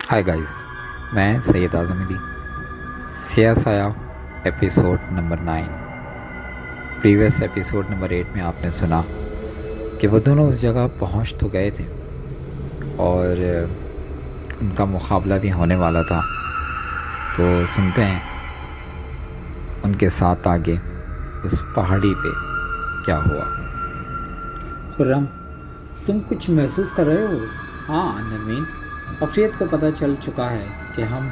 Hi guys, मैं सैयद आज़म अली। सिया साया episode number 9। Previous episode number 8 में आपने सुना कि वो दोनों उस जगह पहुंच तो गए थे और उनका मुकाबला भी होने वाला था। तो सुनते हैं उनके साथ आगे उस पहाड़ी पे क्या हुआ। खुर्रम, तुम कुछ महसूस कर रहे हो? हाँ नरमीन, अफरीत को पता चल चुका है कि हम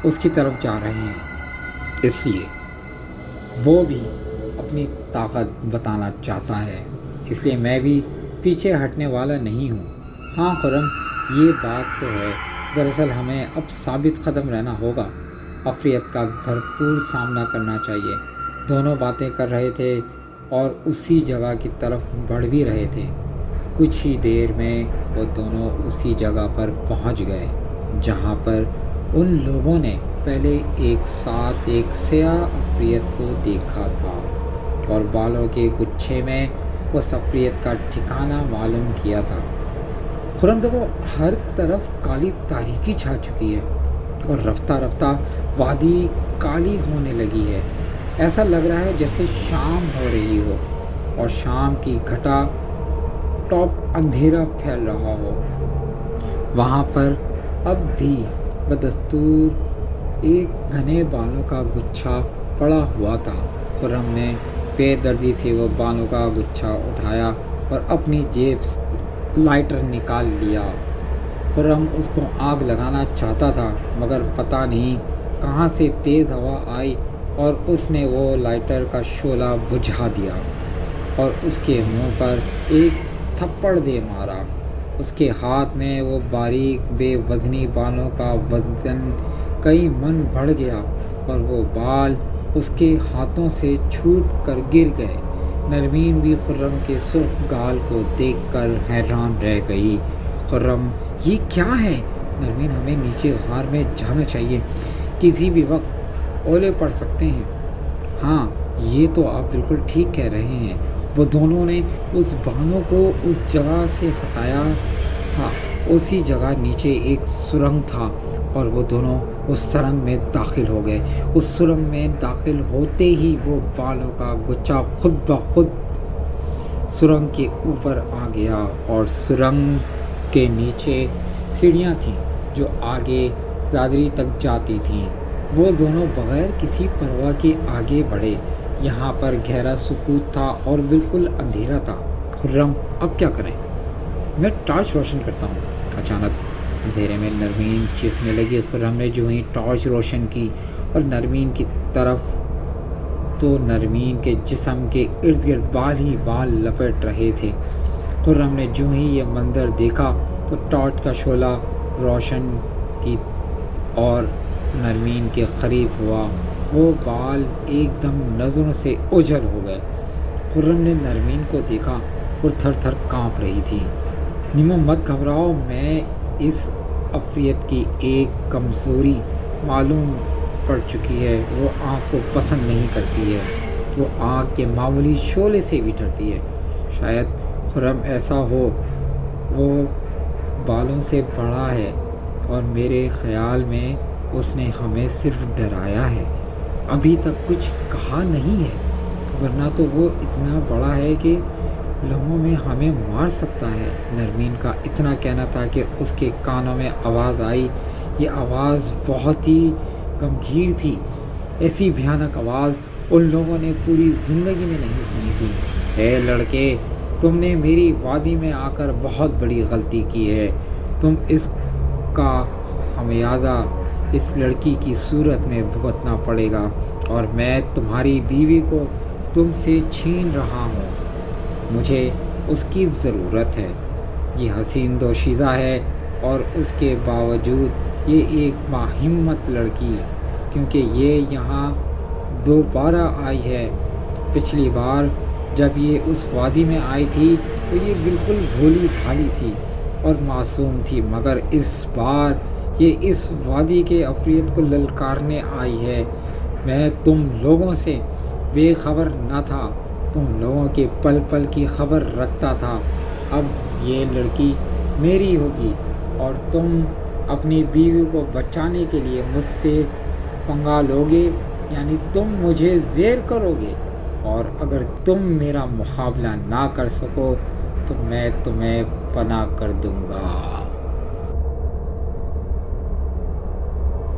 उसकी तरफ जा रहे हैं, इसलिए वो भी अपनी ताकत बताना चाहता है। इसलिए मैं भी पीछे हटने वाला नहीं हूँ। हाँ खुर्रम, ये बात तो है। दरअसल हमें अब साबित कदम रहना होगा। अफरीत का भरपूर सामना करना चाहिए। दोनों बातें कर रहे थे और उसी जगह की तरफ बढ़ भी रहे थे। कुछ ही देर में वो दोनों उसी जगह पर पहुंच गए जहां पर उन लोगों ने पहले एक साथ एक स्या अफरीत को देखा था और बालों के गुच्छे में उस अफरीत का ठिकाना मालूम किया था। खुर्रम देखो, हर तरफ काली तारीकी छा चुकी है और रफ्ता रफ्ता वादी काली होने लगी है। ऐसा लग रहा है जैसे शाम हो रही हो और शाम की घटा टॉप अंधेरा फैल रहा हो। वहाँ पर अब भी बदस्तूर एक घने बालों का गुच्छा पड़ा हुआ था। खुर्रम ने बेदर्दी से वो बालों का गुच्छा उठाया और अपनी जेब से लाइटर निकाल लिया। खुर्रम उसको आग लगाना चाहता था, मगर पता नहीं कहाँ से तेज़ हवा आई और उसने वो लाइटर का शोला बुझा दिया और उसके मुंह पर एक थप्पड़ दे मारा। उसके हाथ में वो बारीक बेवजनी बालों का वजन कई मन बढ़ गया और वो बाल उसके हाथों से छूट कर गिर गए। नरमीन भी खुर्रम के सुर्ख गाल को देखकर हैरान रह गई। खुर्रम, ये क्या है? नरमीन, हमें नीचे गार में जाना चाहिए, किसी भी वक्त ओले पड़ सकते हैं। हाँ, ये तो आप बिल्कुल ठीक कह रहे हैं। वो दोनों ने उस बालों को उस जगह से हटाया था। उसी जगह नीचे एक सुरंग था और वो दोनों उस सुरंग में दाखिल हो गए। उस सुरंग में दाखिल होते ही वो बालों का गुच्छा खुद ब खुद सुरंग के ऊपर आ गया और सुरंग के नीचे सीढ़ियाँ थीं जो आगे दादरी तक जाती थीं। वो दोनों बगैर किसी परवाह के आगे बढ़े। यहाँ पर गहरा सुकूत था और बिल्कुल अंधेरा था। खुर्रम, अब क्या करें? मैं टॉर्च रोशन करता हूँ। अचानक अंधेरे में नरमीन चीखने लगी। खुर्रम ने जो ही टॉर्च रोशन की और नरमीन की तरफ, तो नरमीन के जिस्म के इर्द गिर्द बाल ही बाल लपेट रहे थे। खुर्रम ने जो ही ये मंजर देखा तो टॉर्च का शोला रोशन की और नरमीन के करीब हुआ। वो बाल एकदम नज़रों से ओझल हो गए। खुर्रम ने नरमीन को देखा और थर थर काँप रही थी। निमो, मत घबराओ, मैं इस अफरीत की एक कमज़ोरी मालूम पड़ चुकी है। वो आँख को पसंद नहीं करती है। वो आँख के मामूली शोले से भी डरती है। शायद खुर्रम ऐसा हो, वो बालों से बड़ा है और मेरे ख़्याल में उसने हमें सिर्फ डराया है, अभी तक कुछ कहा नहीं है। वरना तो वो इतना बड़ा है कि लम्हों में हमें मार सकता है। नरमीन का इतना कहना था कि उसके कानों में आवाज़ आई। ये आवाज़ बहुत ही गंभीर थी। ऐसी भयानक आवाज़ उन लोगों ने पूरी ज़िंदगी में नहीं सुनी थी। हे लड़के, तुमने मेरी वादी में आकर बहुत बड़ी गलती की है। तुम इसका खमियाजा इस लड़की की सूरत में भुगतना पड़ेगा और मैं तुम्हारी बीवी को तुमसे छीन रहा हूँ। मुझे उसकी ज़रूरत है। ये हसीन दोशीज़ा है और उसके बावजूद ये एक बाहिम्मत लड़की, क्योंकि ये यहाँ दोबारा आई है। पिछली बार जब ये उस वादी में आई थी तो ये बिल्कुल भोली भाली थी और मासूम थी, मगर इस बार ये इस वादी के अफरीत को ललकारने आई है। मैं तुम लोगों से बेखबर न था, तुम लोगों के पल पल की खबर रखता था। अब ये लड़की मेरी होगी और तुम اپنی بیوی کو بچانے کے لیے مجھ سے پنگا لوگے، یعنی تم مجھے زیر کرو گے، اور اگر تم میرا مقابلہ نہ کر سکو تو میں تمہیں فنا کر دوں گا۔